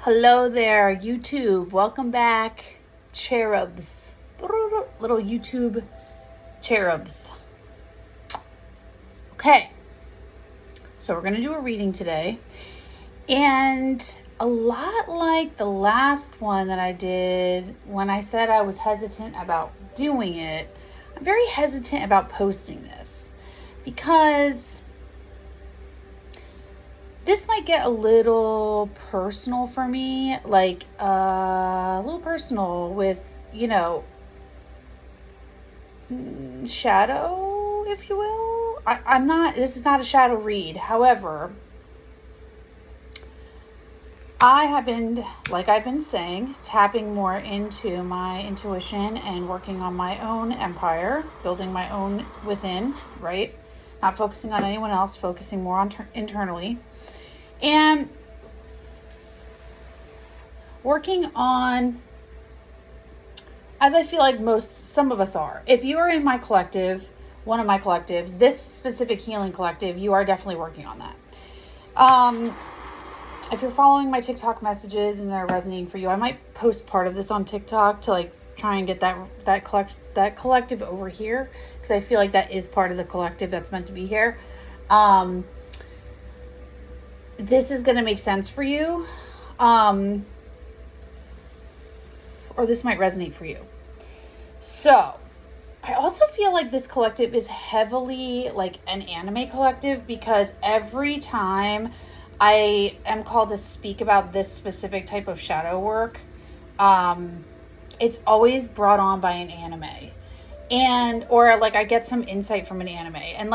Hello there, YouTube. Welcome back, cherubs. Little YouTube cherubs. Okay, so we're going to do a reading today. And a lot like the last one that I did when I said I was hesitant about doing it, I'm very hesitant about posting this because this might get a little personal for me, like a little personal with, shadow, if you will. This is not a shadow read. However, I have been, like I've been saying, tapping more into my intuition and working on my own empire, building my own within, right? Not focusing on anyone else, focusing more on internally. And working on, as I feel like some of us are. If you are in my collective, one of my collectives, this specific healing collective, you are definitely working on that. If you're following my TikTok messages and they're resonating for you, I might post part of this on TikTok to try and get that collective over here, because I feel like that is part of the collective that's meant to be here. This is going to make sense for you, or this might resonate for you. So I also feel like this collective is heavily like an anime collective, because every time I am called to speak about this specific type of shadow work, it's always brought on by an anime, or I get some insight from an anime. And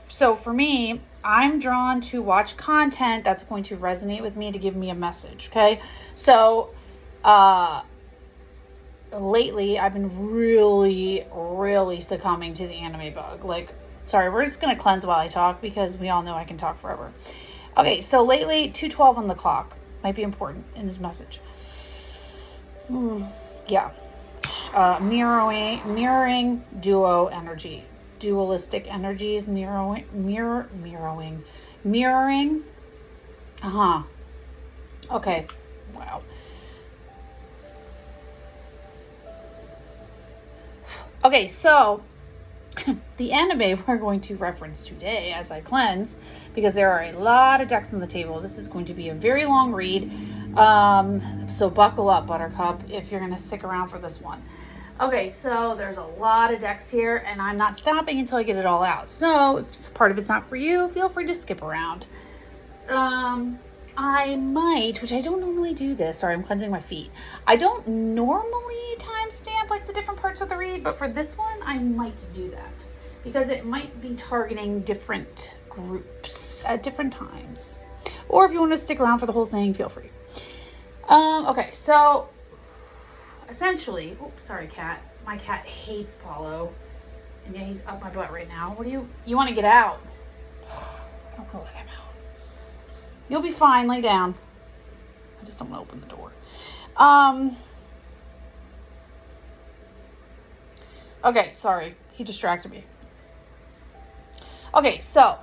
so for me, I'm drawn to watch content that's going to resonate with me, to give me a message. Okay. So, lately I've been really, really succumbing to the anime bug. Sorry, we're just going to cleanse while I talk, because we all know I can talk forever. Okay. So lately, 2:12 on the clock might be important in this message. Yeah. Mirroring duo energy. Dualistic energies, mirroring. Okay. Wow. Okay, so the anime we're going to reference today as I cleanse, because there are a lot of decks on the table. This is going to be a very long read. So buckle up, Buttercup, if you're going to stick around for this one. Okay, so there's a lot of decks here, and I'm not stopping until I get it all out. So if part of it's not for you, feel free to skip around. I might, which I don't normally do this. Sorry, I'm cleansing my feet. I don't normally timestamp the different parts of the read, but for this one, I might do that, because it might be targeting different groups at different times. Or if you want to stick around for the whole thing, feel free. Okay, so essentially, oops, sorry, cat. My cat hates Paulo, and yeah, he's up my butt right now. What do you want to get out? I don't want to let him out. You'll be fine. Lay down. I just don't want to open the door. Okay, sorry. He distracted me. Okay, so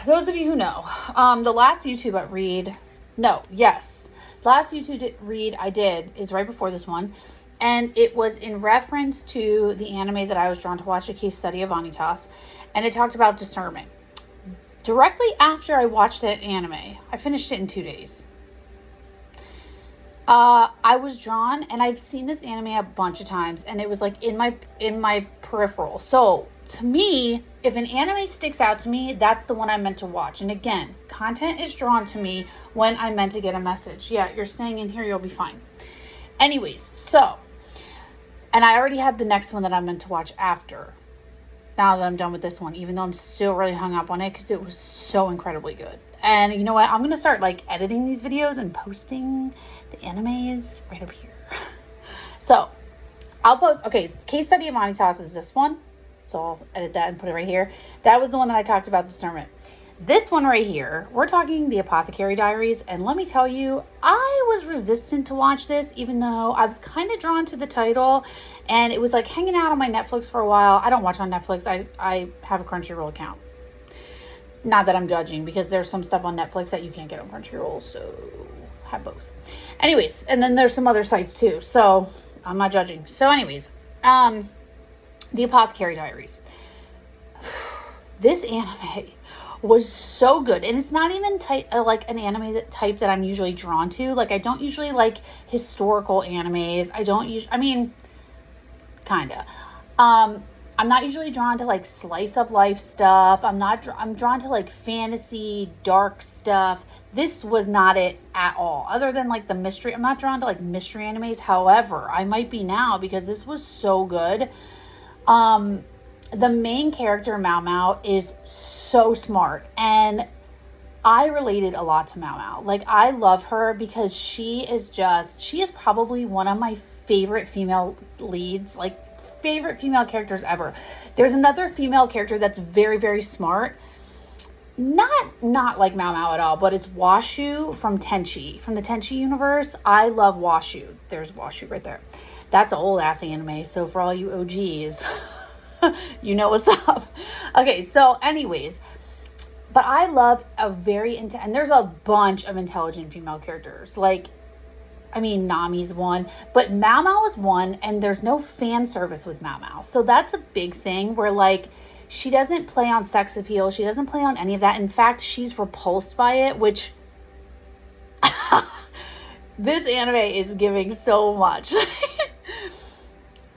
those of you who know, the last YouTube read, the last YouTube read I did is right before this one, and it was in reference to the anime that I was drawn to watch, A Case Study of Vanitas, and it talked about discernment. Directly after I watched that anime, I finished it in 2 days. I was drawn, and I've seen this anime a bunch of times, and it was in my peripheral. So to me, if an anime sticks out to me, that's the one I'm meant to watch. And again, content is drawn to me when I'm meant to get a message. Yeah, you're staying in here, you'll be fine. Anyways, so, and I already have the next one that I'm meant to watch after, now that I'm done with this one, even though I'm still really hung up on it, because it was so incredibly good. And you know what? I'm going to start editing these videos and posting the animes right up here. So I'll post, okay, Case Study of Vanitas is this one. So I'll edit that and put it right here. That was the one that I talked about, discernment. This one right here, we're talking the Apothecary Diaries. And let me tell you, I was resistant to watch this, even though I was kind of drawn to the title. And it was hanging out on my Netflix for a while. I don't watch on Netflix. I have a Crunchyroll account. Not that I'm judging, because there's some stuff on Netflix that you can't get on Crunchyroll, so have both. Anyways, and then there's some other sites too, so I'm not judging. So anyways, the Apothecary Diaries. This anime was so good, and it's not even like an anime type that I'm usually drawn to. Like, I don't usually like historical animes. I mean, kinda. I'm not usually drawn to like slice of life stuff. I'm drawn to like fantasy, dark stuff. This was not it at all. Other than like the mystery, I'm not drawn to like mystery animes. However, I might be now, because this was so good. The main character, Mao Mao, is so smart, and I related a lot to Mao Mao. Like, I love her because she is probably one of my favorite female leads, like favorite female characters ever. There's another female character that's very, very smart. Not like Mao Mao at all, but it's Washu from Tenchi, from the Tenchi universe. I love Washu. There's Washu right there. That's an old ass anime, so for all you OGs, you know what's up. Okay, so anyways, but I love and there's a bunch of intelligent female characters. Like, I mean, Nami's one, but Mao Mao is one, and there's no fan service with Mao Mao. So that's a big thing, where like, she doesn't play on sex appeal. She doesn't play on any of that. In fact, she's repulsed by it, which this anime is giving so much.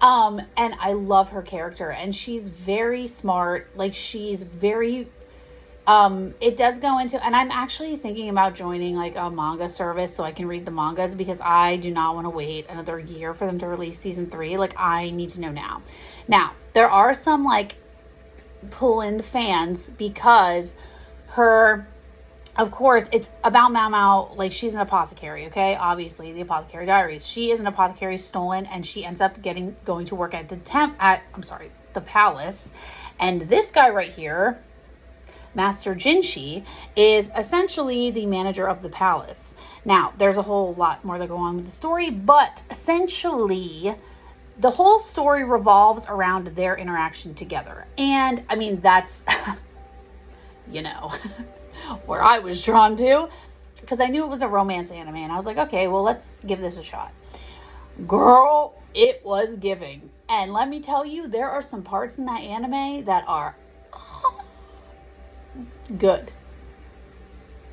And I love her character, and she's very smart. Like, she's very, it does go into, and I'm actually thinking about joining like a manga service so I can read the mangas, because I do not want to wait another year for them to release season 3. Like, I need to know now. Now, there are some like pull in the fans, because of course, it's about Mao Mao. Like, she's an apothecary, okay? Obviously, the Apothecary Diaries. She is an apothecary stolen, and she ends up going to work at the palace. And this guy right here, Master Jinshi, is essentially the manager of the palace. Now, there's a whole lot more that go on with the story, but essentially, the whole story revolves around their interaction together. And, I mean, that's, where I was drawn to, because I knew it was a romance anime, and I was like, okay, well, let's give this a shot. Girl, it was giving. And let me tell you, there are some parts in that anime that are good,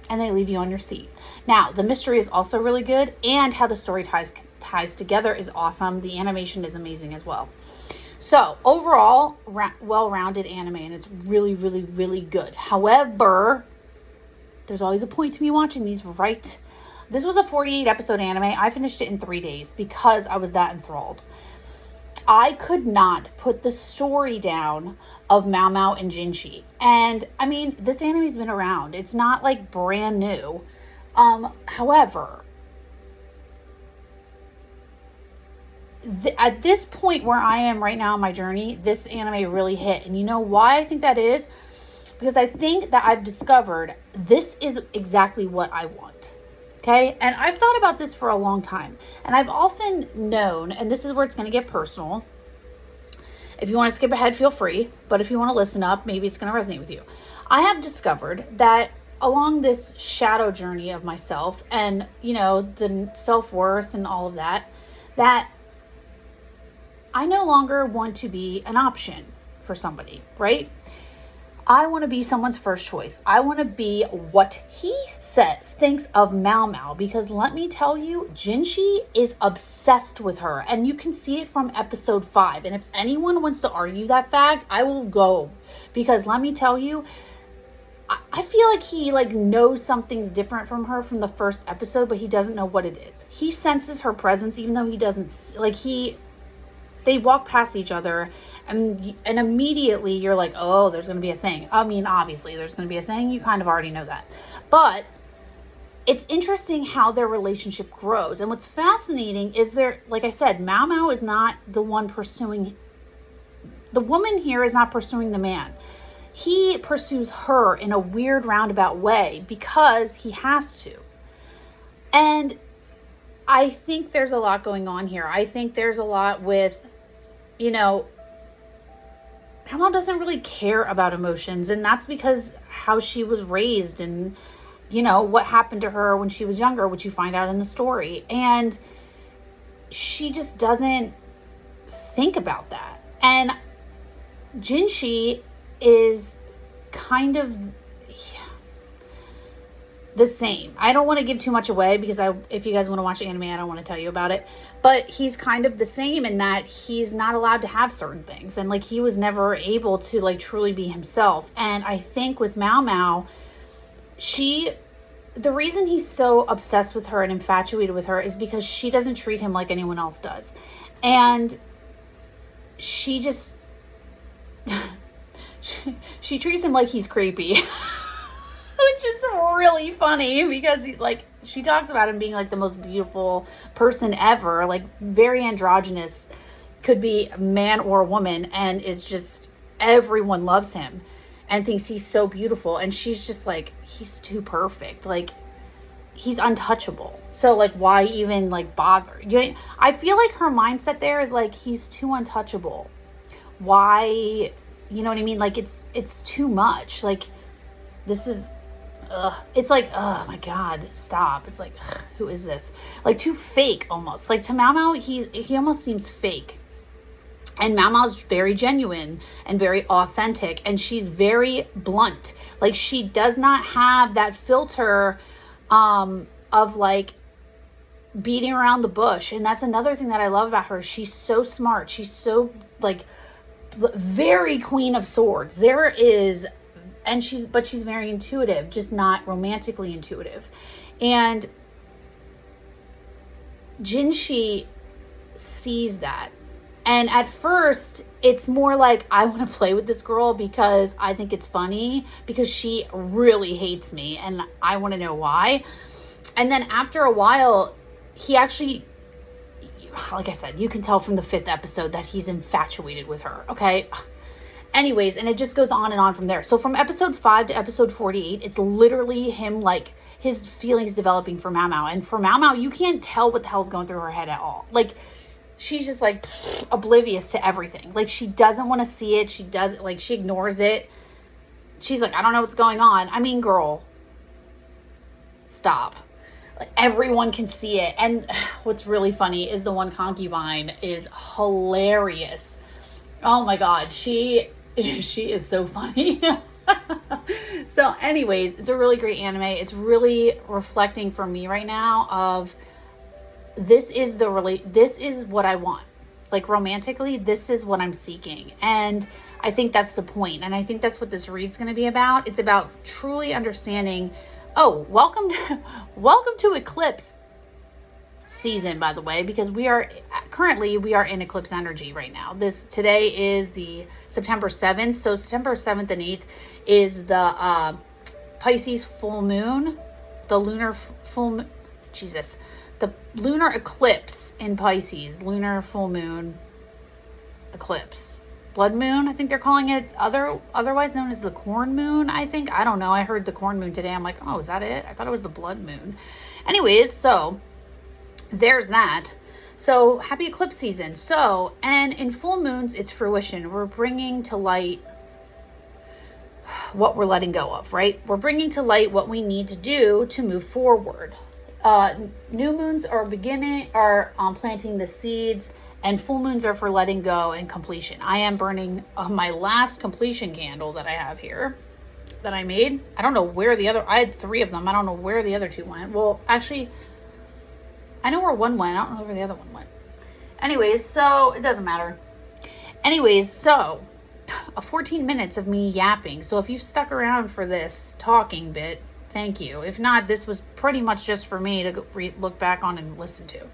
and they leave you on your seat. Now, the mystery is also really good, and how the story ties together is awesome. The animation is amazing as well. So overall, well-rounded anime, and it's really, really, really good. However, there's always a point to me watching these, right? This was a 48 episode anime. I finished it in 3 days because I was that enthralled. I could not put the story down of Mao Mao and Jinshi. And I mean, this anime's been around. It's not like brand new. However, at this point where I am right now in my journey, this anime really hit. And you know why I think that is? Because I think that I've discovered this is exactly what I want. Okay? And I've thought about this for a long time. And I've often known, and this is where it's going to get personal. If you want to skip ahead, feel free. But if you want to listen up, maybe it's going to resonate with you. I have discovered that along this shadow journey of myself and, the self-worth and all of that, that I no longer want to be an option for somebody, right? I want to be someone's first choice. I want to be what he thinks of Mao Mao, because let me tell you, Jinshi is obsessed with her, and you can see it from episode 5. And if anyone wants to argue that fact, I will go, because let me tell you, I feel like he knows something's different from her from the first episode, but he doesn't know what it is. He senses her presence, even though he doesn't, they walk past each other, and immediately you're like, oh, there's going to be a thing. I mean, obviously there's going to be a thing. You kind of already know that. But it's interesting how their relationship grows. And what's fascinating is like I said, Mao Mao is not the one pursuing, the woman here is not pursuing the man. He pursues her in a weird roundabout way because he has to. And I think there's a lot going on here. I think there's a lot with, Mao doesn't really care about emotions, and that's because how she was raised and, you know, what happened to her when she was younger, which you find out in the story. And she just doesn't think about that. And Jinshi is kind of the same. I don't want to give too much away because if you guys want to watch anime, I don't want to tell you about it. But he's kind of the same in that he's not allowed to have certain things. And like he was never able to like truly be himself. And I think with Mao Mao, the reason he's so obsessed with her and infatuated with her is because she doesn't treat him like anyone else does. And she just, she treats him like he's creepy. Which is really funny because he's like, she talks about him being like the most beautiful person ever, like very androgynous, could be a man or a woman, and is just, everyone loves him and thinks he's so beautiful. And she's just like, he's too perfect. Like, he's untouchable. So like, why even like bother? I feel like her mindset there is like, he's too untouchable. Why, you know what I mean? Like, it's too much. Like, this is, it's like, oh my God, stop. It's like, who is this? Like, too fake almost. Like, to Mao Mao, he almost seems fake. And Mao Mao's very genuine and very authentic. And she's very blunt. Like, she does not have that filter of like beating around the bush. And that's another thing that I love about her. She's so smart. She's so like very Queen of Swords. But she's very intuitive, just not romantically intuitive. And Jinshi sees that. And at first, it's more like, I want to play with this girl because I think it's funny, because she really hates me and I want to know why. And then after a while, he actually, like I said, you can tell from the 5th episode that he's infatuated with her, okay? Anyways, and it just goes on and on from there. So from episode 5 to episode 48, it's literally him, like, his feelings developing for Mao Mao. And for Mao Mao, you can't tell what the hell's going through her head at all. Like, she's just, like, oblivious to everything. Like, she doesn't want to see it. She ignores it. She's like, I don't know what's going on. I mean, girl, stop. Like, everyone can see it. And what's really funny is the one concubine is hilarious. Oh my God, she is so funny. So anyways, it's a really great anime. It's really reflecting for me right now of this is what I want. Like, romantically, this is what I'm seeking. And I think that's the point. And I think that's what this read's going to be about. It's about truly understanding, welcome to Eclipse season, by the way, because we are in eclipse energy right now. Today is the September 7th. So September 7th and 8th is the Pisces full moon, the lunar full the lunar eclipse in Pisces, lunar full moon eclipse. Blood moon, I think they're calling it, otherwise known as the corn moon, I think. I don't know. I heard the corn moon today. I'm like, oh, is that it? I thought it was the blood moon. Anyways, so there's that. So happy eclipse season. So, and in full moons, it's fruition. We're bringing to light what we're letting go of, right? We're bringing to light what we need to do to move forward. New moons are planting the seeds, and full moons are for letting go and completion. I am burning my last completion candle that I have here that I made. I don't know where I had 3 of them. I don't know where the other 2 went. Well, actually, I know where one went. I don't know where the other one went. Anyways, so it doesn't matter. Anyways, so 14 minutes of me yapping. So if you've stuck around for this talking bit, thank you. If not, this was pretty much just for me to look back on and listen to.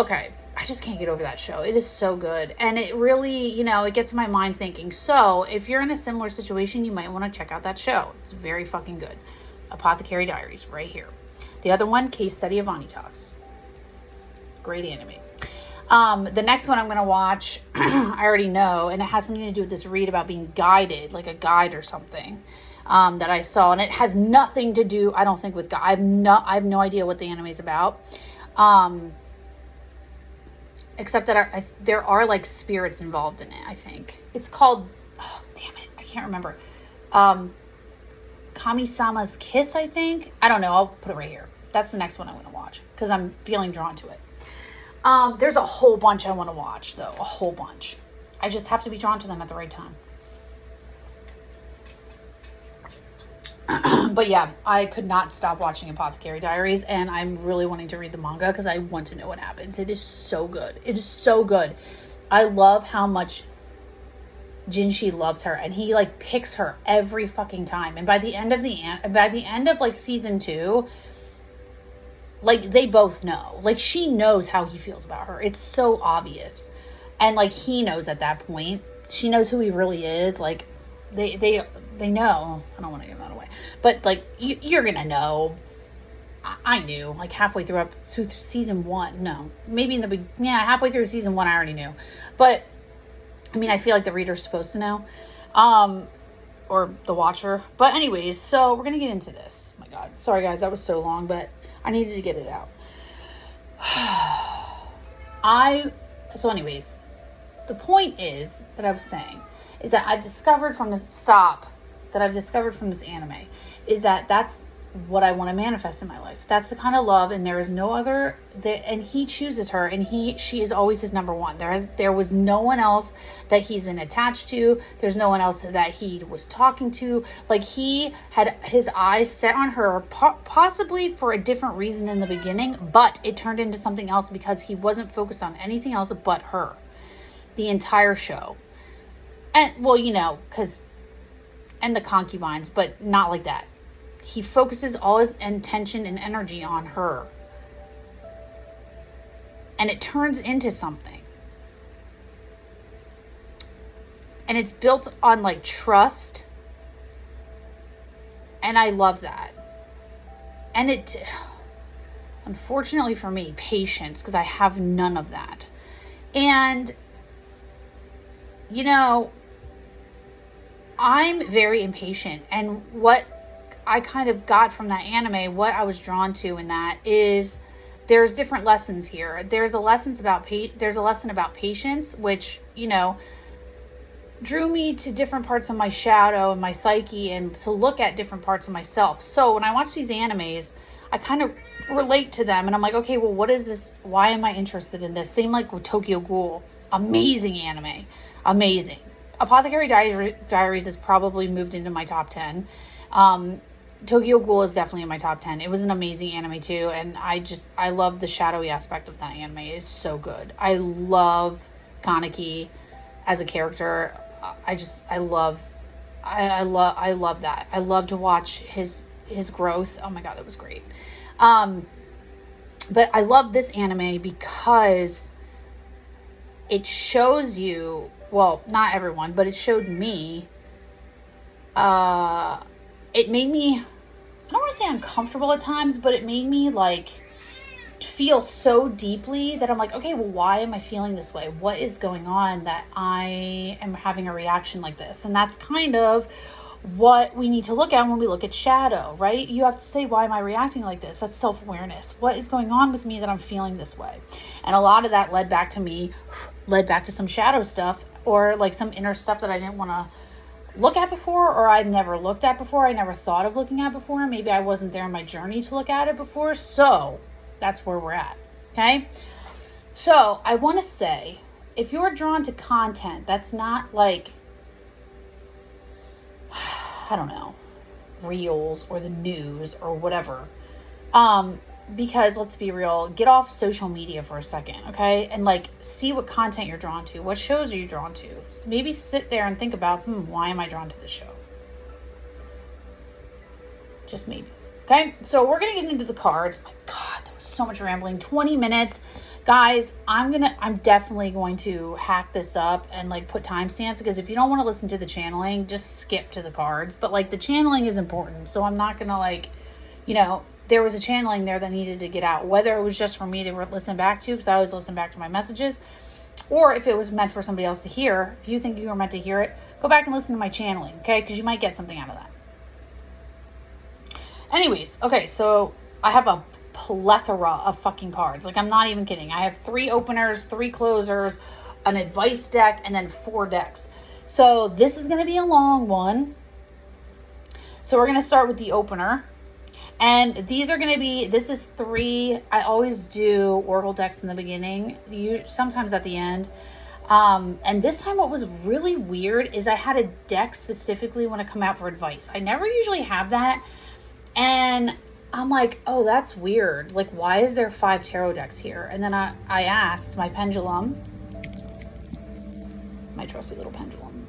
Okay. I just can't get over that show. It is so good. And it really, it gets my mind thinking. So if you're in a similar situation, you might want to check out that show. It's very fucking good. Apothecary Diaries, right here. The other one, Case Study of Vanitas. Great animes. The next one I'm going to watch, I already know, and it has something to do with this read about being guided, like a guide or something, that I saw. And it has nothing to do, I don't think, with God. I have no idea what the anime is about. except that there are like spirits involved in it. I think it's called, oh damn it, I can't remember. Kami-sama's Kiss, I think. I don't know. I'll put it right here. That's the next one I'm going to watch because I'm feeling drawn to it. There's a whole bunch I want to watch, though. A whole bunch. I just have to be drawn to them at the right time. But yeah, I could not stop watching Apothecary Diaries, and I'm really wanting to read the manga because I want to know what happens. It is so good. It is so good. I love how much Jinshi loves her, and he like picks her every fucking time. And by the end of like season 2, like they both know. Like she knows how he feels about her. It's so obvious, and like he knows at that point. She knows who he really is. Like they know. I don't want to give that away, but like you're gonna know. I knew like halfway through season 1. No, maybe halfway through season 1 I already knew, but I mean I feel like the reader's supposed to know, or the watcher. But anyways, so we're gonna get into this. Oh my God, sorry guys, that was so long, but I needed to get it out. So anyways, the point is that I was saying is that I've discovered from this anime is that that's what I want to manifest in my life. That's the kind of love, and there is no other and he chooses her, and she is always his number one. There was no one else that he's been attached to. There's no one else that he was talking to. Like he had his eyes set on her, possibly for a different reason in the beginning, but it turned into something else because he wasn't focused on anything else but her the entire show. And well, and the concubines, but not like that. He focuses all his intention and energy on her. And it turns into something. And it's built on like trust. And I love that. And it, unfortunately for me, patience, because I have none of that. And, I'm very impatient. And what I kind of got from that anime, what I was drawn to in that is there's different lessons here. There's a lesson about patience, which, drew me to different parts of my shadow and my psyche and to look at different parts of myself. So when I watch these animes, I kind of relate to them and I'm like, okay, well, what is this? Why am I interested in this? Same like with Tokyo Ghoul. Amazing anime. Amazing. Apothecary Diaries has probably moved into my top 10. Tokyo Ghoul is definitely in my top 10. It was an amazing anime too, and I love the shadowy aspect of that anime. It's so good. I love Kaneki as a character. I love that. I love to watch his growth. Oh my God, that was great. But I love this anime because it shows you, well, not everyone, but it showed me, it made me, I don't want to say uncomfortable at times, but it made me like feel so deeply that I'm like, okay, well, why am I feeling this way? What is going on that I am having a reaction like this? And that's kind of what we need to look at when we look at shadow, right? You have to say, why am I reacting like this? That's self-awareness. What is going on with me that I'm feeling this way? And a lot of that led back to some shadow stuff, or like some inner stuff that I didn't want to look at before, or I've never looked at before. I never thought of looking at before. Maybe I wasn't there in my journey to look at it before. So that's where we're at. Okay. So I want to say, if you're drawn to content that's not like, I don't know, reels or the news or whatever, because let's be real, get off social media for a second, okay? And like see what content you're drawn to. What shows are you drawn to? Maybe sit there and think about, why am I drawn to this show? Just maybe. Okay, so we're gonna get into the cards. My God, that was so much rambling. 20 minutes. Guys, I'm definitely going to hack this up and like put timestamps, because if you don't want to listen to the channeling, just skip to the cards. But like the channeling is important, so I'm not gonna like, there was a channeling there that needed to get out, whether it was just for me to listen back to, because I always listen back to my messages, or if it was meant for somebody else to hear. If you think you were meant to hear it, go back and listen to my channeling, okay? Because you might get something out of that. Anyways, okay, so I have a plethora of fucking cards. Like, I'm not even kidding. I have 3 openers, 3 closers, an advice deck, and then 4 decks. So this is going to be a long one. So we're going to start with the opener. And these are going to be, this is 3. I always do Oracle decks in the beginning, sometimes at the end. And this time what was really weird is I had a deck specifically want to come out for advice. I never usually have that. And I'm like, oh, that's weird. Like, why is there 5 tarot decks here? And then I asked my pendulum, my trusty little pendulum.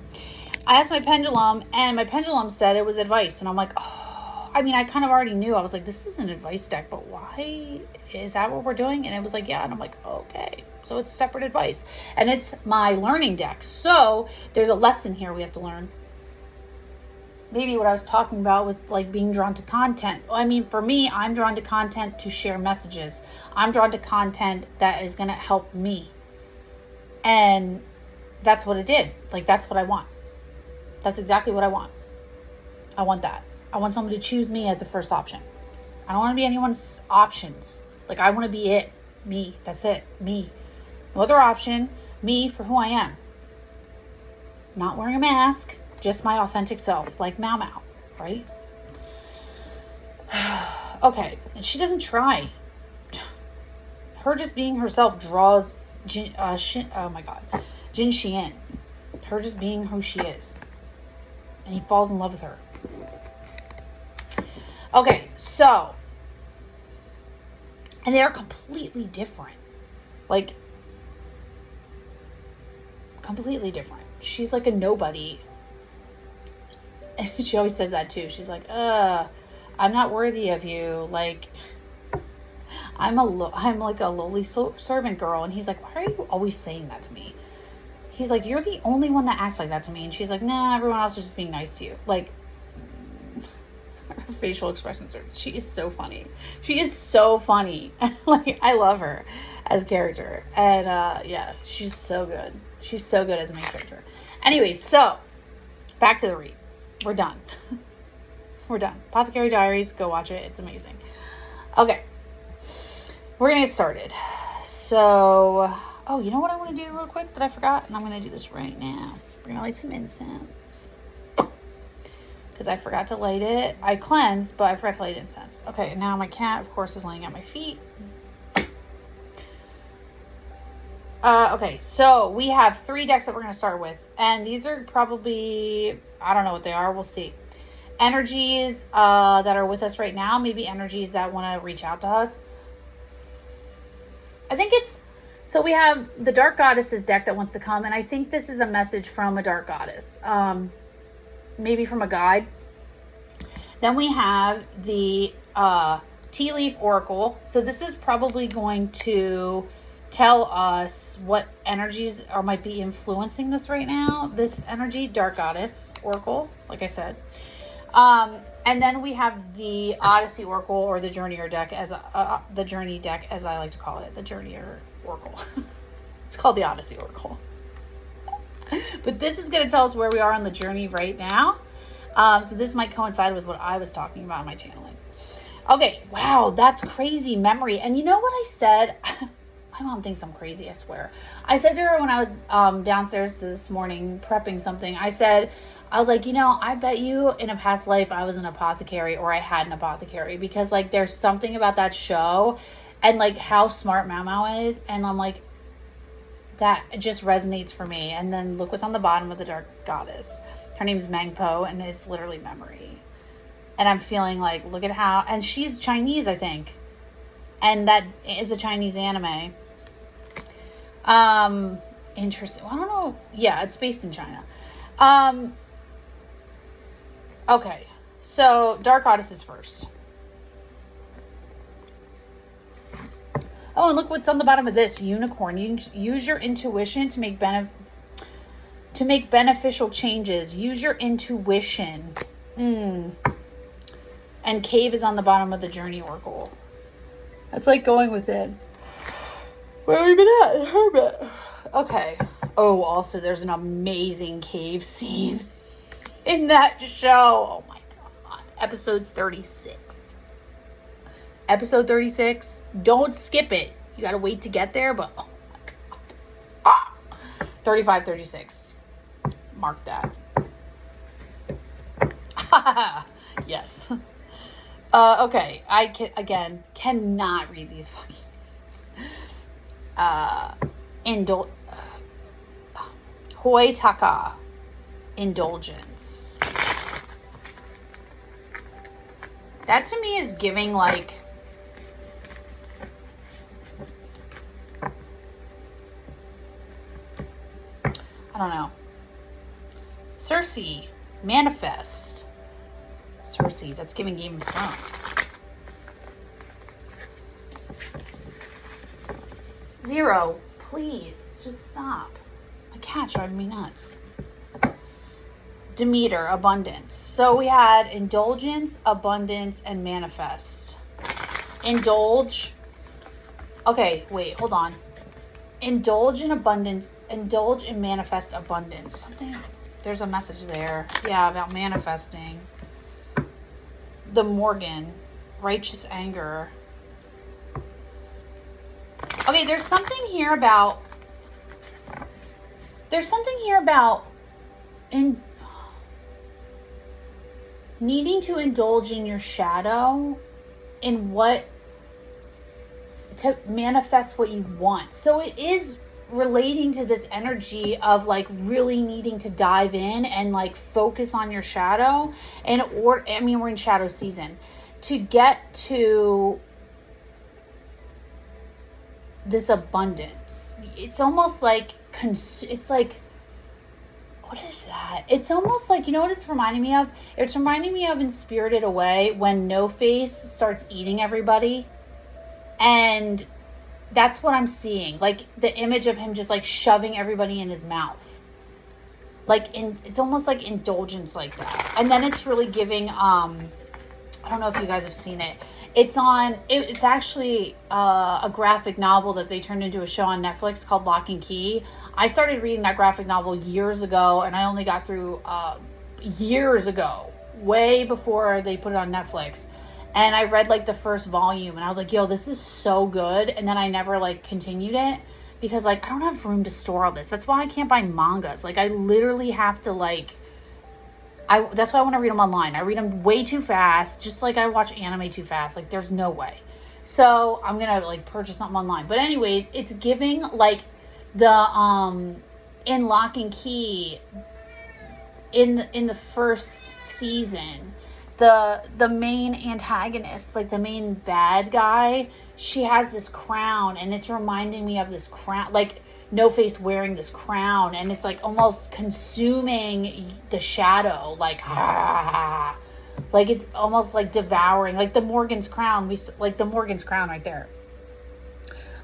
I asked my pendulum, and my pendulum said it was advice. And I'm like, oh, I mean, I kind of already knew. I was like, this is an advice deck, but why? Is that what we're doing? And it was like, yeah. And I'm like, okay. So it's separate advice. And it's my learning deck. So there's a lesson here we have to learn. Maybe what I was talking about with like being drawn to content. I mean, for me, I'm drawn to content to share messages. I'm drawn to content that is going to help me. And that's what it did. Like, that's what I want. That's exactly what I want. I want that. I want someone to choose me as the first option. I don't want to be anyone's options. Like, I want to be it. Me. That's it. Me. No other option. Me for who I am. Not wearing a mask. Just my authentic self. Like Mau Mau. Right? Okay. And she doesn't try. Her just being herself draws Jin Shi in. Her just being who she is. And he falls in love with her. Okay, so. And they're completely different. Like, completely different. She's like a nobody. And she always says that too. She's like, I'm not worthy of you. Like, I'm like a lowly servant girl. And he's like, why are you always saying that to me? He's like, you're the only one that acts like that to me. And she's like, nah, everyone else is just being nice to you. Like, her facial expressions she is so funny. She is so funny. Like, I love her as a character. And yeah, she's so good. She's so good as a main character. Anyways, so back to the read. We're done. We're done. Apothecary Diaries, go watch it. It's amazing. Okay. We're going to get started. So, oh, you know what I want to do real quick that I forgot? And I'm going to do this right now. We're going to light some incense. Because I forgot to light it. I cleansed, but I forgot to light incense. Okay, now my cat, of course, is laying at my feet. Okay, so we have 3 decks that we're going to start with. And these are probably, I don't know what they are. We'll see. Energies that are with us right now. Maybe energies that want to reach out to us. I think it's, so we have the Dark Goddesses deck that wants to come. And I think this is a message from a Dark Goddess. Maybe from a guide. Then we have the Tea Leaf Oracle. So this is probably going to tell us what energies might be influencing this right now. This energy, Dark Goddess Oracle, like I said. And then we have the Odyssey Oracle, or the Journeyer deck, as the Journey deck, as I like to call it, the Journeyer Oracle. It's called the Odyssey Oracle. But this is going to tell us where we are on the journey right now. So this might coincide with what I was talking about in my channeling. Okay, wow, that's crazy memory. And you know what I said? My mom thinks I'm crazy, I swear. I said to her when I was downstairs this morning prepping something, I was like, you know, I bet you in a past life I was an apothecary, or I had an apothecary, because like there's something about that show and like how smart Mau Mau is. And I'm like, that just resonates for me. And then look what's on the bottom of the Dark Goddess. Her name's Mangpo, and it's literally memory. And I'm feeling like, look at how, and she's Chinese, I think. And that is a Chinese anime. Interesting. Well, I don't know. Yeah, it's based in China. Okay. So, Dark Goddesses first. Oh, and look what's on the bottom of this. Unicorn. Use your intuition to make beneficial changes. Use your intuition. And Cave is on the bottom of the Journey Oracle. That's like going within. Where have we been at? Hermit. Okay. Oh, also, there's an amazing cave scene in that show. Oh my God. Episodes 36. episode 36. Don't skip it. You got to wait to get there, but oh my God. 35, 36. Mark that. Yes. Okay. I cannot read these fucking Hoitaka. Indulgence. That to me is giving like I don't know. Cersei, manifest. Cersei, that's giving Game of Thrones. 0, please, just stop. My cat's driving me nuts. Demeter, abundance. So we had indulgence, abundance, and manifest. Indulge. Okay, wait, hold on. Indulge in abundance. Indulge and manifest abundance. Something. There's a message there. Yeah, about manifesting. The Morgan. Righteous anger. Okay, there's something here about needing to indulge in your shadow in what to manifest what you want. So it is relating to this energy of like really needing to dive in and like focus on your shadow we're in shadow season to get to this abundance. It's almost like it's like, what is that? It's almost like, you know what it's reminding me of? It's reminding me of in Spirited Away when No Face starts eating everybody. And that's what I'm seeing. Like the image of him just like shoving everybody in his mouth. It's almost like indulgence like that. And then it's really giving, I don't know if you guys have seen it. It's actually a graphic novel that they turned into a show on Netflix called Lock and Key. I started reading that graphic novel years ago, and I only got through years ago, way before they put it on Netflix. And I read like the first volume, and I was like, yo, this is so good. And then I never like continued it because like I don't have room to store all this. That's why I can't buy mangas. Like I literally have to like that's why I want to read them online. I read them way too fast, just like I watch anime too fast. Like, there's no way. So I'm gonna like purchase something online. But anyways, it's giving like the in Lock and Key in the first season, the main antagonist, like the main bad guy, she has this crown, and it's reminding me of this crown, like No Face wearing this crown, and it's like almost consuming the shadow, like like it's almost like devouring, like the Morgan's crown. The Morgan's crown right there,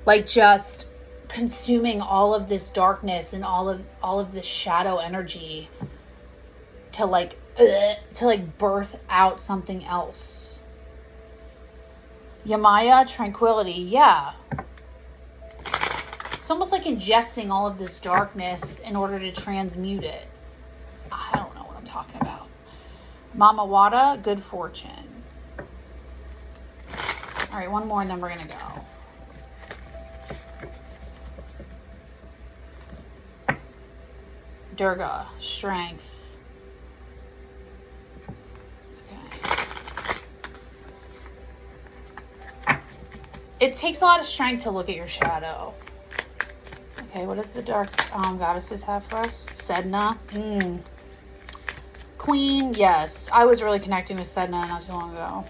like just consuming all of this darkness and all of this shadow energy to like birth out something else. Yamaya, tranquility, yeah. It's almost like ingesting all of this darkness in order to transmute it. I don't know what I'm talking about. Mama Wada, good fortune. All right, one more and then we're going to go. Durga, strength. Okay. It takes a lot of strength to look at your shadow. Okay, what does the dark goddesses have for us? Sedna. Queen, yes. I was really connecting with Sedna not too long ago.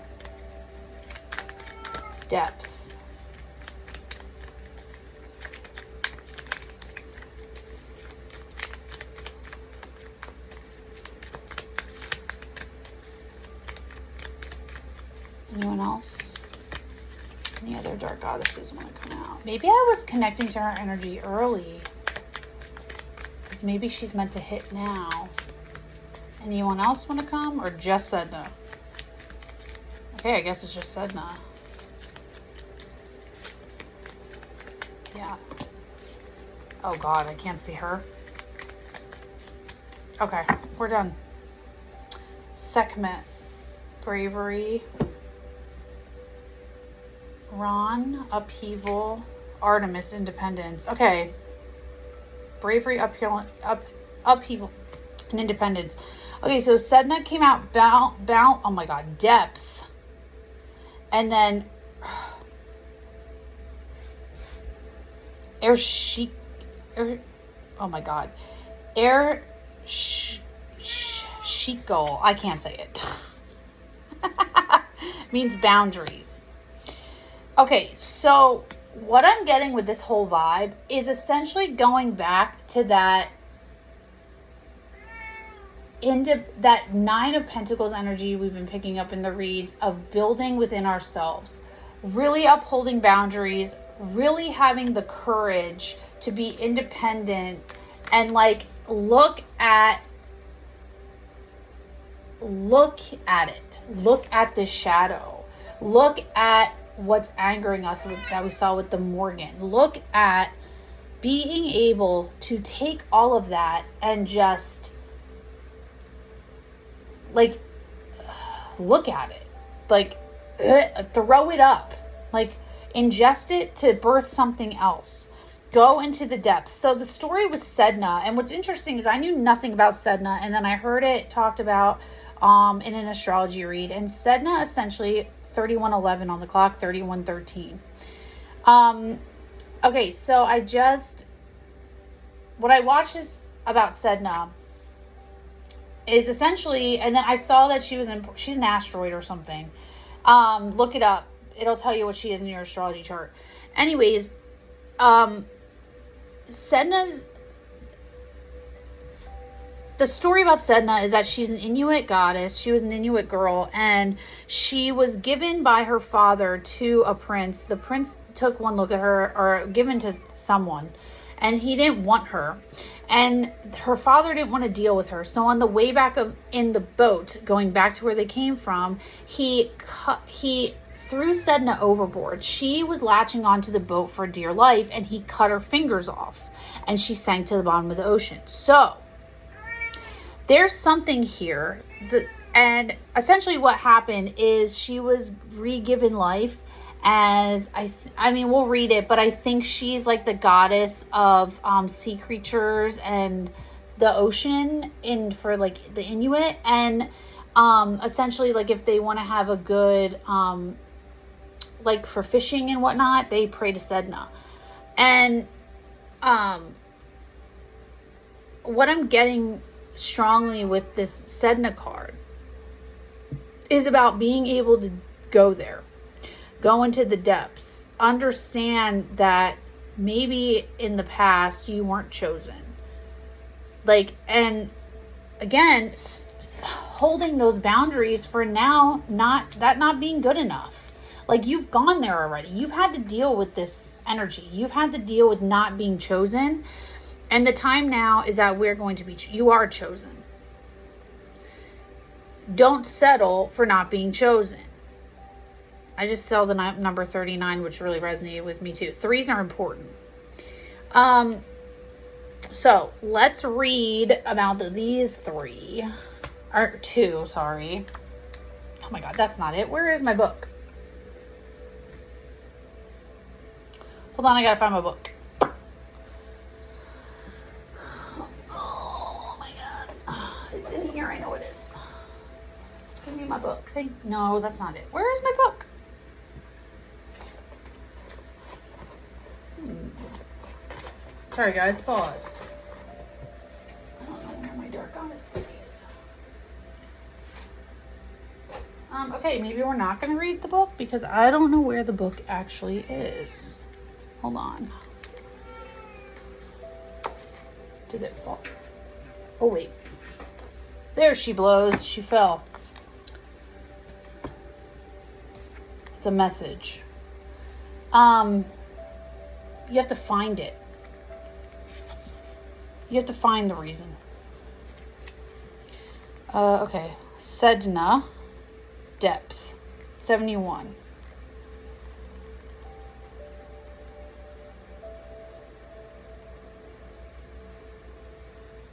Depth. Anyone else? Any other dark goddesses want to come out? Maybe I was connecting to her energy early. Because maybe she's meant to hit now. Anyone else want to come? Or just Sedna? Okay, I guess it's just Sedna. Yeah. Oh God, I can't see her. Okay, we're done. Sekhmet. Bravery. Ron, upheaval, Artemis, independence. Okay. Bravery, upheaval, and independence. Okay, so Sedna came out oh my god, depth. And then oh my god. Shikol. I can't say it. Means boundaries. Okay, so what I'm getting with this whole vibe is essentially going back to that Nine of Pentacles energy we've been picking up in the reads of building within ourselves, really upholding boundaries, really having the courage to be independent and like look at it. Look at the shadow. Look at what's angering us that we saw with the Morgan. Look at being able to take all of that and just like look at it, like throw it up, like ingest it to birth something else. Go into the depths. So the story was Sedna, and what's interesting is I knew nothing about Sedna, and then I heard it talked about in an astrology read, and Sedna essentially 3111 on the clock, 3113. Okay, so what I watched is about Sedna is essentially, and then I saw that she's an asteroid or something. Look it up. It'll tell you what she is in your astrology chart. Anyways, the story about Sedna is that she's an Inuit goddess. She was an Inuit girl, and she was given by her father to a prince. The prince took one look at her, or given to someone, and he didn't want her. And her father didn't want to deal with her. So on the way back in the boat, going back to where they came from, he threw Sedna overboard. She was latching onto the boat for dear life, and he cut her fingers off, and she sank to the bottom of the ocean. So there's something here. And essentially what happened is she was re-given life as, I mean, we'll read it, but I think she's like the goddess of sea creatures and the ocean for like the Inuit. And essentially, like if they want to have a good, like for fishing and whatnot, they pray to Sedna. And what I'm getting strongly with this Sedna card is about being able to go there, go into the depths, understand that maybe in the past you weren't chosen. Like, and again, holding those boundaries for now, not being good enough. Like, you've gone there already. You've had to deal with this energy. You've had to deal with not being chosen. And the time now is that you are chosen. Don't settle for not being chosen. I just saw the number 39, which really resonated with me too. Threes are important. So let's read about these three. Or two, sorry. Oh my God, that's not it. Where is my book? Hold on, I gotta find my book. Oh my God. It's in here, I know it is. Give me my book. No, that's not it. Where is my book? Sorry guys, pause. I don't know where my dark goddess book is. Okay, maybe we're not going to read the book because I don't know where the book actually is. Hold on. Did it fall? Oh wait. There she blows. She fell. It's a message. You have to find it. You have to find the reason. Okay. Sedna. Depth. 71.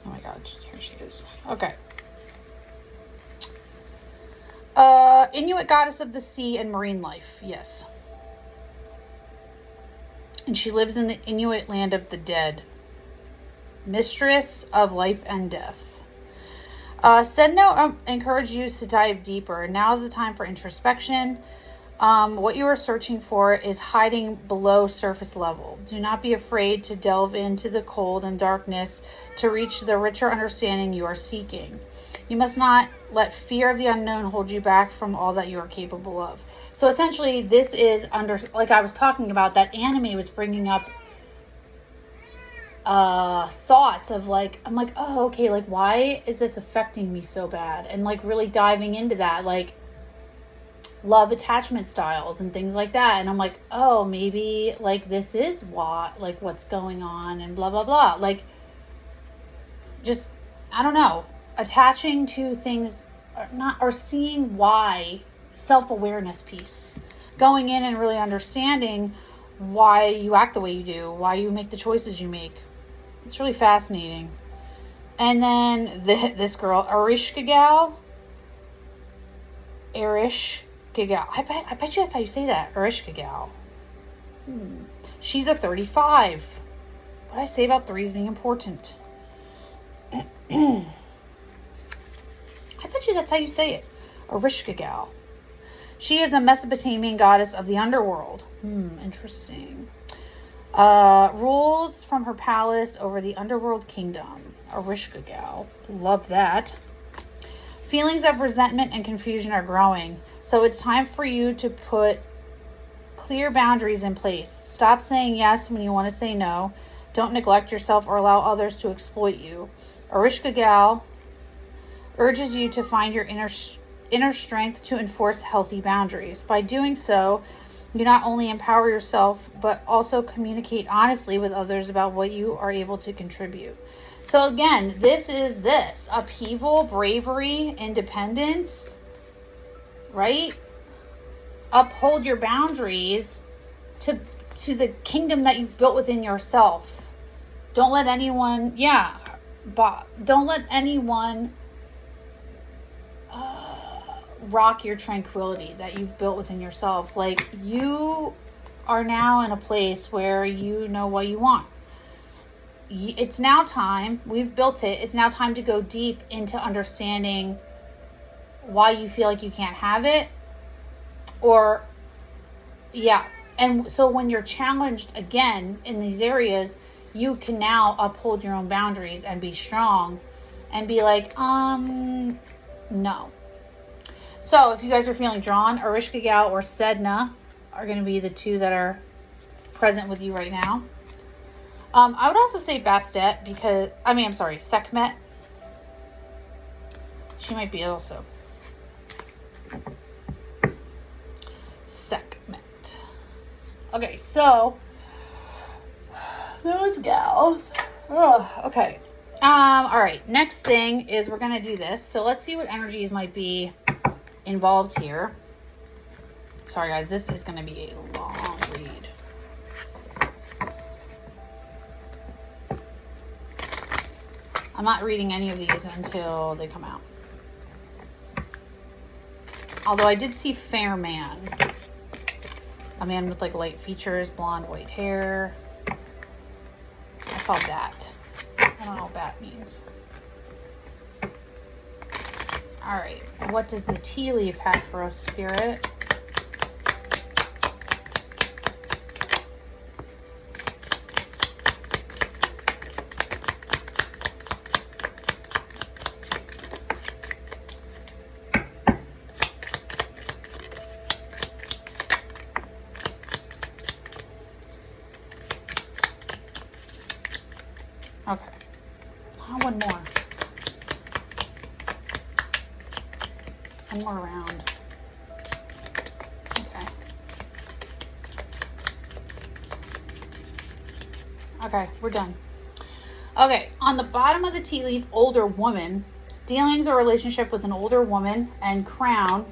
Oh my God. Here she is. Okay. Inuit goddess of the sea and marine life. Yes. And she lives in the Inuit land of the dead. Mistress of life and death. Sedno encouraged you to dive deeper. Now is the time for introspection. What you are searching for is hiding below surface level. Do not be afraid to delve into the cold and darkness to reach the richer understanding you are seeking. You must not let fear of the unknown hold you back from all that you are capable of. So essentially, this is like I was talking about, that anime was bringing up thoughts of like, I'm like, oh, okay, like, why is this affecting me so bad? And like really diving into that, like, love attachment styles and things like that. And I'm like, oh, maybe like this is what's going on and blah blah blah. Like, just, I don't know, attaching to things or seeing why. Self-awareness piece, going in and really understanding why you act the way you do, why you make the choices you make. It's really fascinating. And then this girl, Erishkigal. I bet you that's how you say that. Erishkigal. She's a 35. What did I say about threes being important? I bet you that's how you say it. Erishkigal. She is a Mesopotamian goddess of the underworld. Interesting. Rules from her palace over the underworld kingdom. Erishkigal. Love that. Feelings of resentment and confusion are growing, so it's time for you to put clear boundaries in place. Stop saying yes when you want to say no. Don't neglect yourself or allow others to exploit you. Erishkigal urges you to find your inner strength to enforce healthy boundaries. By doing so, you not only empower yourself, but also communicate honestly with others about what you are able to contribute. So again, this is upheaval, bravery, independence, right? Uphold your boundaries to the kingdom that you've built within yourself. Don't let anyone, rock your tranquility that you've built within yourself. Like, you are now in a place where you know what you want. It's now time. We've built it. It's now time to go deep into understanding why you feel like you can't have it. And so when you're challenged again in these areas, you can now uphold your own boundaries and be strong and be like, no. So if you guys are feeling drawn, Erishkigal or Sedna are going to be the two that are present with you right now. I would also say Bastet Sekhmet. She might be also. Sekhmet. Okay, so those gals. Okay. All right. Next thing is we're going to do this. So let's see what energies might be involved here. Sorry guys, this is going to be a long read. I'm not reading any of these until they come out. Although I did see Fair Man. A man with like light features, blonde, white hair. I saw Bat. I don't know what Bat means. All right, what does the tea leaf have for us, Spirit? Okay, one more. One more round. Okay, we're done. Okay, on the bottom of the tea leaf, older woman. Dealings or relationship with an older woman and crown.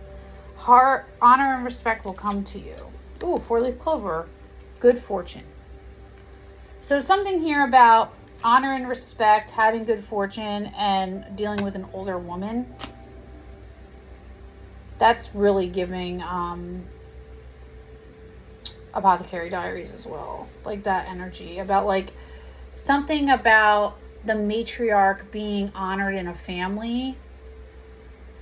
Heart, honor, and respect will come to you. Ooh, 4-leaf clover. Good fortune. So something here about honor and respect, having good fortune, and dealing with an older woman. That's really giving a Apothecary Diaries as well. Like that energy about like something about the matriarch being honored in a family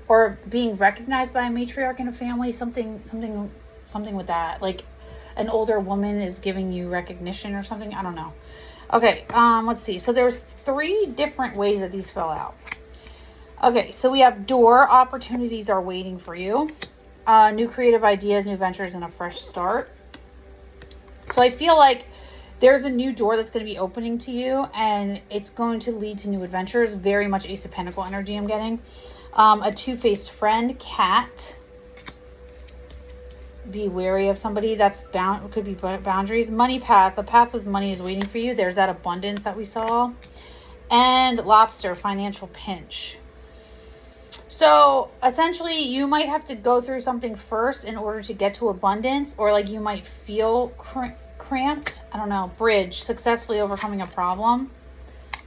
or being recognized by a matriarch in a family. Something with that. Like an older woman is giving you recognition or something. I don't know. Okay, let's see. So there's 3 different ways that these fell out. Okay, so we have door. Opportunities are waiting for you. New creative ideas, new ventures, and a fresh start. So I feel like there's a new door that's going to be opening to you, and it's going to lead to new adventures. Very much Ace of Pentacle energy I'm getting. A two-faced friend, cat. Be wary of somebody. That's could be boundaries. Money path. A path with money is waiting for you. There's that abundance that we saw. And lobster, financial pinch. So essentially you might have to go through something first in order to get to abundance, or like you might feel cramped. I don't know. Bridge, successfully overcoming a problem.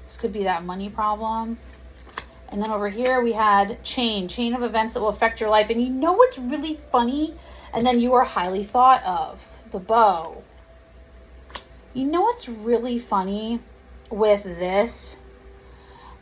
This could be that money problem. And then over here we had chain of events that will affect your life. And you know what's really funny? And then you are highly thought of. The bow. You know what's really funny with this?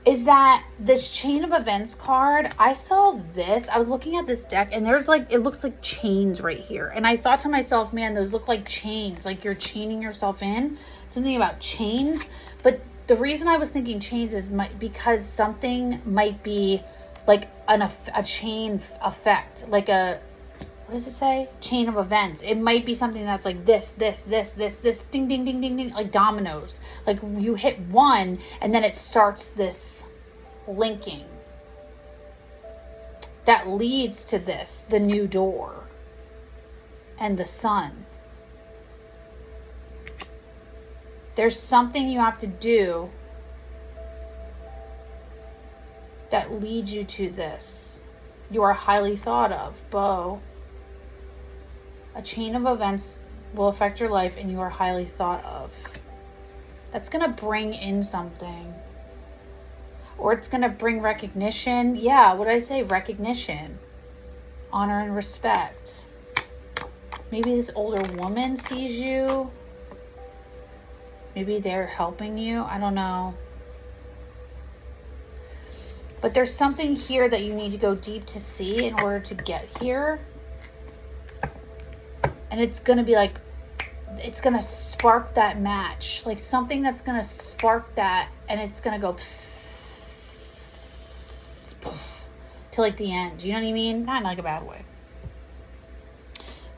Is that this chain of events card, I saw this. I was looking at this deck and there's like, it looks like chains right here. And I thought to myself, man, those look like chains. Like you're chaining yourself in. Something about chains. But the reason I was thinking chains is because something might be like a chain effect. Like what does it say? Chain of events. It might be something that's like this, ding, ding, ding, ding, ding, like dominoes. Like you hit one and then it starts this linking that leads to this, the new door and the sun. There's something you have to do that leads you to this. You are highly thought of, bow. A chain of events will affect your life and you are highly thought of. That's going to bring in something. Or it's going to bring recognition. Yeah, what did I say? Recognition. Honor and respect. Maybe this older woman sees you. Maybe they're helping you. I don't know. But there's something here that you need to go deep to see in order to get here. And it's going to be like, it's going to spark that match. Like something that's going to spark that. And it's going to go to like the end. You know what I mean? Not in like a bad way.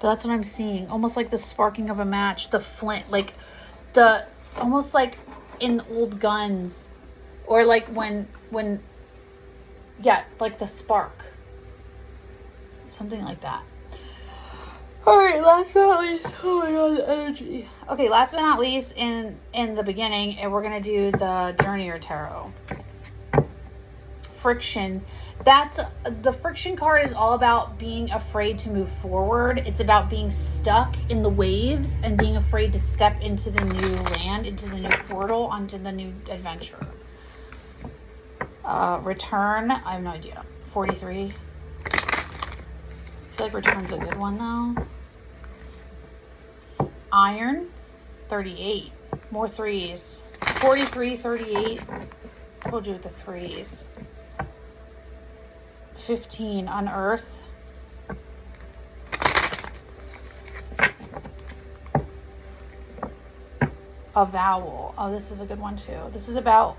But that's what I'm seeing. Almost like the sparking of a match. The flint. Like the, almost like in old guns. Or like when, yeah, like the spark. Something like that. Alright, last but not least. Oh my god, the energy. Okay, last but not least, in the beginning, and we're going to do the Journeyer Tarot. Friction. The friction card is all about being afraid to move forward. It's about being stuck in the waves and being afraid to step into the new land, into the new portal, onto the new adventure. Return. I have no idea. 43. I feel like return's a good one though. Iron. 38. More threes. 43, 38. Told you with the threes. 15. Unearth. Avowal. Oh, this is a good one too. This is about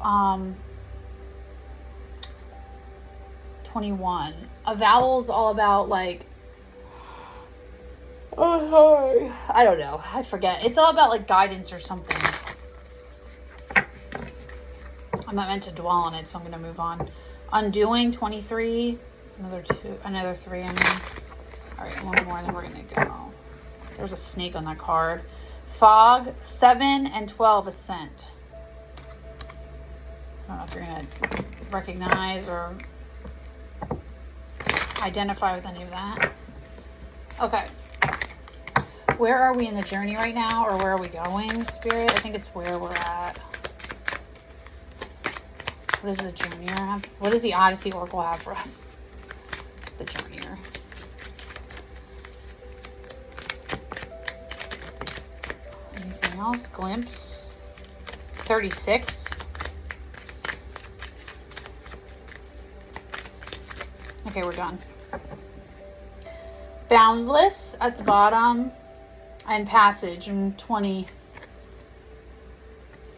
21. Avowal is all about like, oh sorry, I don't know, I forget. It's all about like guidance or something. I'm not meant to dwell on it, so I'm gonna move on. Undoing. 23. Another 3. I mean, all right, one more, and then we're gonna go. There's a snake on that card. Fog. 7 and 12. Ascent. I don't know if you're gonna recognize or identify with any of that. Okay. Where are we in the journey right now, or where are we going, Spirit? I think it's where we're at. What does the Journeyer have? What does the Odyssey Oracle have for us? The Journeyer. else? Glimpse, 36. Okay, we're done. Boundless at the bottom, and Passage in 20.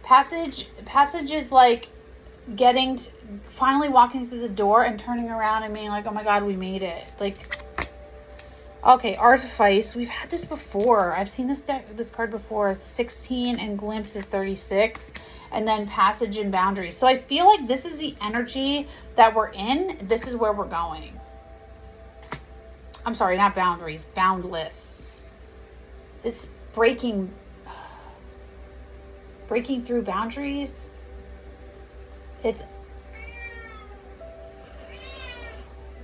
Passage is like finally walking through the door and turning around and being like, oh my god, we made it. Like, okay, Artifice. We've had this before. I've seen this card before. 16 and Glimpse is 36. And then Passage and Boundaries. So I feel like this is the energy that we're in. This is where we're going. I'm sorry, not Boundaries. Boundless. It's breaking through boundaries. It's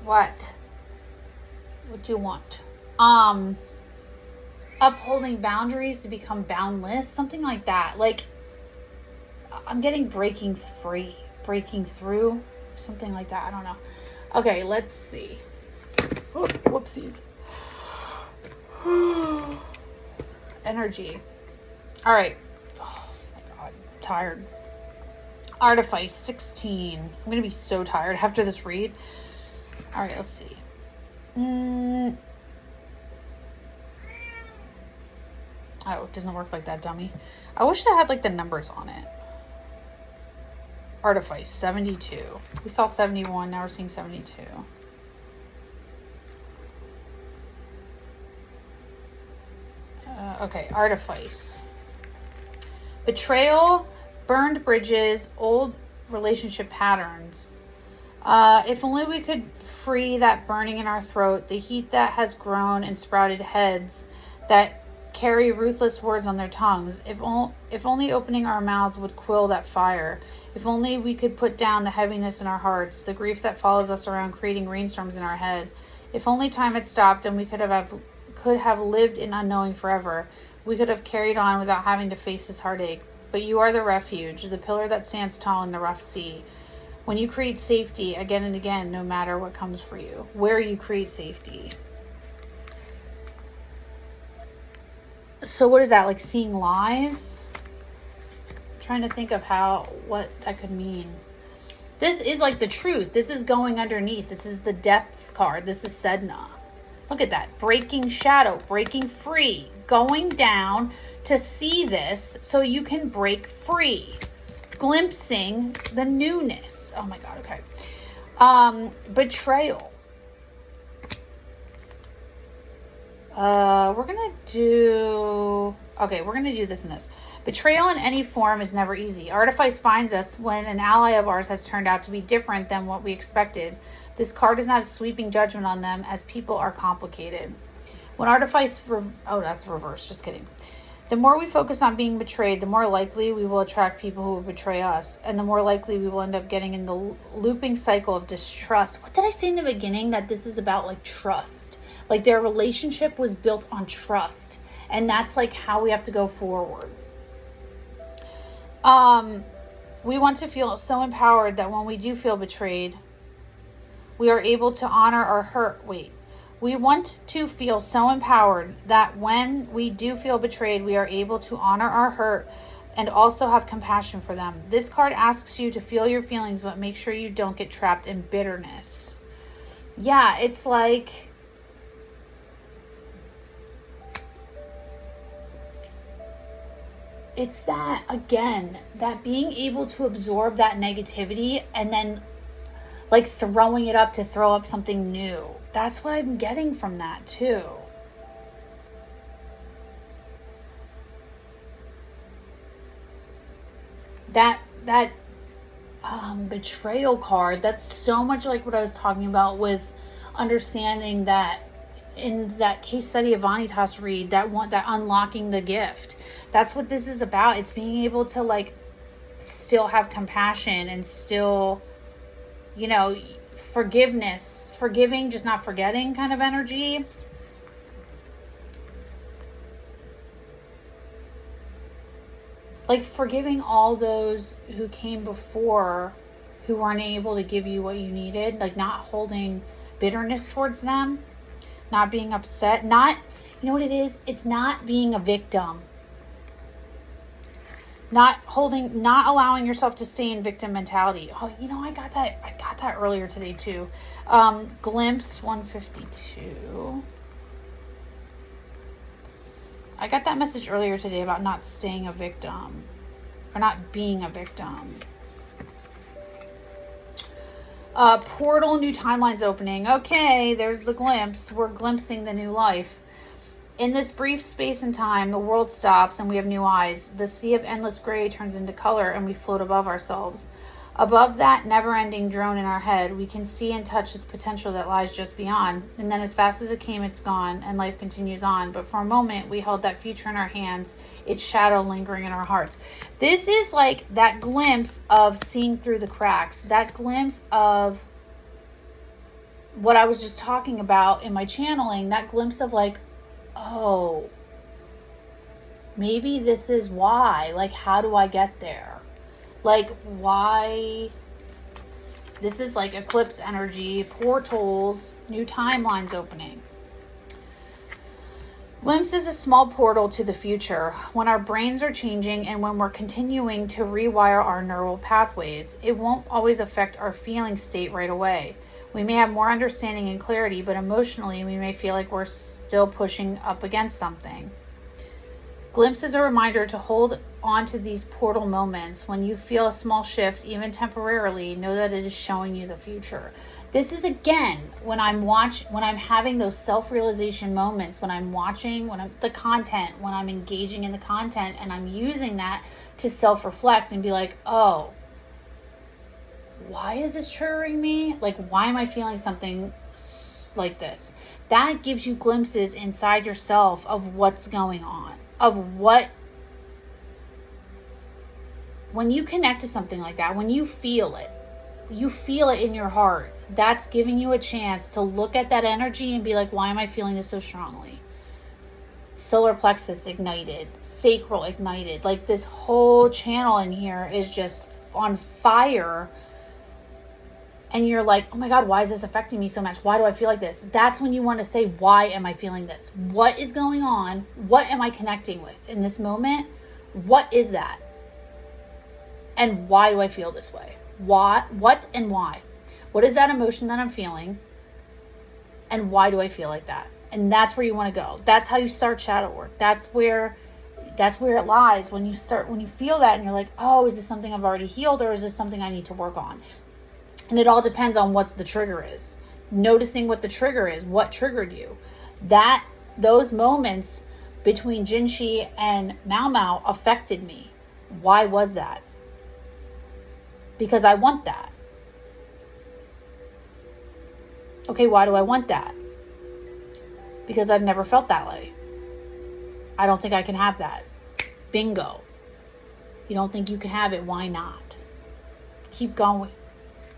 what do you want? Upholding boundaries to become boundless, something like that. Like, I'm getting breaking free, breaking through, something like that. I don't know. Okay, let's see. Oh, whoopsies. Energy. All right. Oh my god, I'm tired. Artifice, 16. I'm gonna be so tired after this read. All right, let's see. Oh, it doesn't work like that, dummy. I wish I had like the numbers on it. Artifice, 72. We saw 71, now we're seeing 72. Okay, Artifice. Betrayal, burned bridges, old relationship patterns. If only we could free that burning in our throat, the heat that has grown and sprouted heads that carry ruthless words on their tongues. If only opening our mouths would quell that fire. If only we could put down the heaviness in our hearts, the grief that follows us around, creating rainstorms in our head. If only time had stopped and we could have lived in unknowing forever. We could have carried on without having to face this heartache. But you are the refuge, the pillar that stands tall in the rough sea. When you create safety again and again, no matter what comes for you. Where you create safety. So what is that? Like seeing lies? I'm trying to think of what that could mean. This is like the truth. This is going underneath. This is the depth card. This is Sedna. Look at that. Breaking shadow, breaking free, going down to see this so you can break free. Glimpsing the newness. Oh my god, okay. Betrayal. We're gonna do this and this. Betrayal in any form is never easy. Artifice finds us when an ally of ours has turned out to be different than what we expected. This card is not a sweeping judgment on them, as people are complicated. When Artifice... that's reverse. Just kidding. The more we focus on being betrayed, the more likely we will attract people who will betray us. And the more likely we will end up getting in the looping cycle of distrust. What did I say in the beginning? That this is about, like, trust. Like, their relationship was built on trust. And that's, like, how we have to go forward. We want to feel so empowered that when we do feel betrayed, we are able to honor our hurt. We want to feel so empowered that when we do feel betrayed, we are able to honor our hurt and also have compassion for them. This card asks you to feel your feelings, but make sure you don't get trapped in bitterness. Yeah, it's like... it's that, again, that being able to absorb that negativity and then like throwing it up to throw up something new. That's what I'm getting from that too. That betrayal card, that's so much like what I was talking about with understanding that in that case study of Vanitas read, that unlocking the gift. That's what this is about. It's being able to like still have compassion and still, forgiving, just not forgetting kind of energy. Like forgiving all those who came before who weren't able to give you what you needed. Like not holding bitterness towards them. Not being upset. Not, you know what it is? It's not being a victim. Not allowing yourself to stay in victim mentality. Oh, I got that earlier today too. Glimpse 152. I got that message earlier today about not staying a victim or not being a victim. Portal, new timelines opening. Okay, there's the glimpse. We're glimpsing the new life. In this brief space and time, the world stops and we have new eyes. The sea of endless gray turns into color and we float above ourselves. Above that never-ending drone in our head, we can see and touch this potential that lies just beyond. And then as fast as it came, it's gone, and life continues on. But for a moment, we held that future in our hands, its shadow lingering in our hearts. This is like that glimpse of seeing through the cracks. That glimpse of what I was just talking about in my channeling. That glimpse of like, oh, maybe this is why. Like, how do I get there? Like, why? This is like eclipse energy, portals, new timelines opening. Glimpse is a small portal to the future. When our brains are changing and when we're continuing to rewire our neural pathways, it won't always affect our feeling state right away. We may have more understanding and clarity, but emotionally we may feel like we're still pushing up against something. Glimpse is a reminder to hold on to these portal moments. When you feel a small shift, even temporarily, know that it is showing you the future. This is again when I'm having those self-realization moments, when I'm watching, the content, when I'm engaging in the content, and I'm using that to self-reflect and be like, oh, why is this triggering me? Like, why am I feeling something like this? That gives you glimpses inside yourself of what's going on, when you connect to something like that, when you feel it in your heart, that's giving you a chance to look at that energy and be like, why am I feeling this so strongly? Solar plexus ignited, sacral ignited. Like, this whole channel in here is just on fire. And you're like, oh my God, why is this affecting me so much? Why do I feel like this? That's when you want to say, why am I feeling this? What is going on? What am I connecting with in this moment? What is that? And why do I feel this way? What and why? What is that emotion that I'm feeling? And why do I feel like that? And that's where you want to go. That's how you start shadow work. That's where it lies. When you feel that and you're like, oh, is this something I've already healed, or is this something I need to work on? And it all depends on what the trigger is. Noticing what the trigger is, what triggered you. Those moments between Jinshi and Mau Mau affected me. Why was that? Because I want that. Okay, why do I want that? Because I've never felt that way. I don't think I can have that. Bingo. You don't think you can have it, why not? Keep going,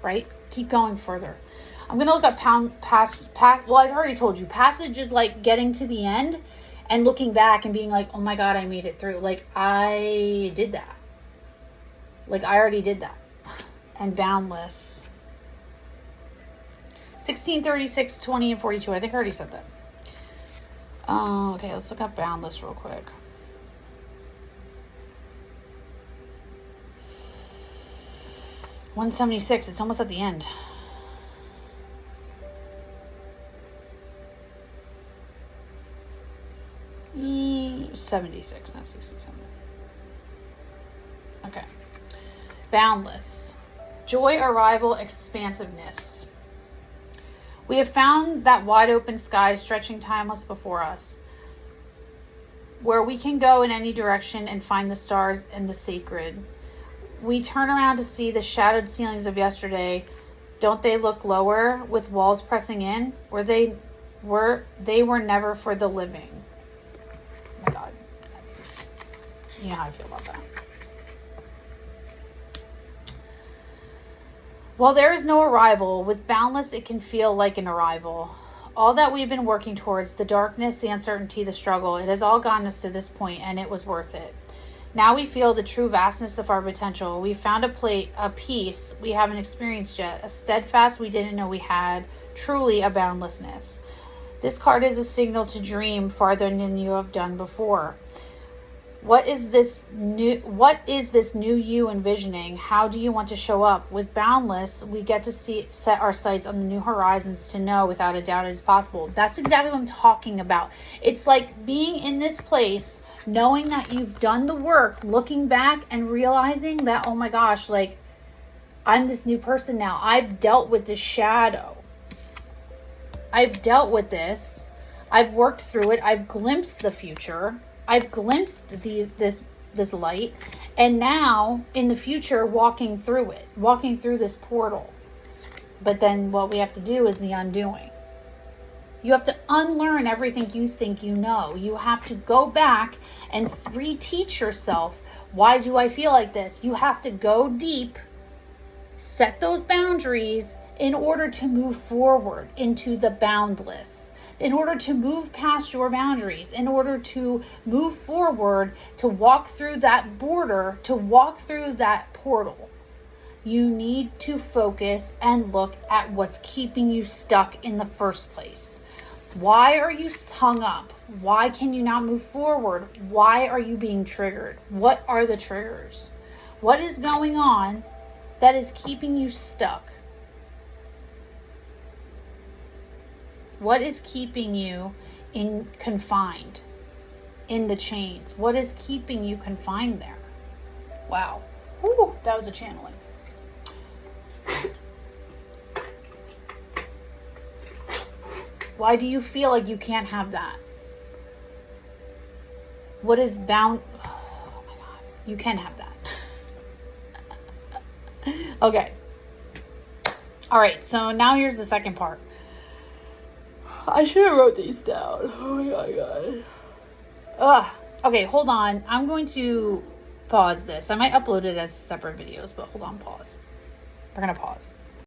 right? Keep going further. I'm going to look up well, I've already told you. Passage is like getting to the end and looking back and being like, oh my God, I made it through. Like, I did that. Like, I already did that. And boundless. 16, 36, 20, and 42. I think I already said that. Okay, let's look up boundless real quick. $176. It's almost at the end. $76, not 67. Okay. Boundless. Joy, arrival, expansiveness. We have found that wide open sky stretching timeless before us, where we can go in any direction and find the stars and the sacred. We turn around to see the shadowed ceilings of yesterday. Don't they look lower with walls pressing in? They were never for the living. Oh my God. You know how I feel about that. While there is no arrival, with boundless it can feel like an arrival. All that we've been working towards, the darkness, the uncertainty, the struggle, it has all gotten us to this point, and it was worth it. Now we feel the true vastness of our potential. We found a peace we haven't experienced yet, a steadfast we didn't know we had, truly a boundlessness. This card is a signal to dream farther than you have done before. What is this new you envisioning? How do you want to show up? With Boundless, we get to set our sights on the new horizons to know without a doubt it is possible. That's exactly what I'm talking about. It's like being in this place, knowing that you've done the work, looking back and realizing that, oh my gosh, like, I'm this new person now. I've dealt with this shadow. I've dealt with this. I've worked through it. I've glimpsed the future. I've glimpsed this light, and now in the future walking through this portal. But then what we have to do is the undoing. You have to unlearn everything you think you know. You have to go back and reteach yourself. Why do I feel like this? You have to go deep, set those boundaries in order to move forward into the boundless, in order to move past your boundaries, in order to move forward, to walk through that border, to walk through that portal. You need to focus and look at what's keeping you stuck in the first place. Why are you hung up? Why can you not move forward? Why are you being triggered? What are the triggers? What is going on that is keeping you stuck? What is keeping you confined in the chains? What is keeping you confined there? Wow. Ooh, that was a channeling. Why do you feel like you can't have that? What is bound? Oh my God. You can have that. Okay. All right. So now here's the second part. I should have wrote these down. Oh my God. Ugh. Okay, hold on. I'm going to pause this. I might upload it as separate videos, but hold on, pause. We're going to pause.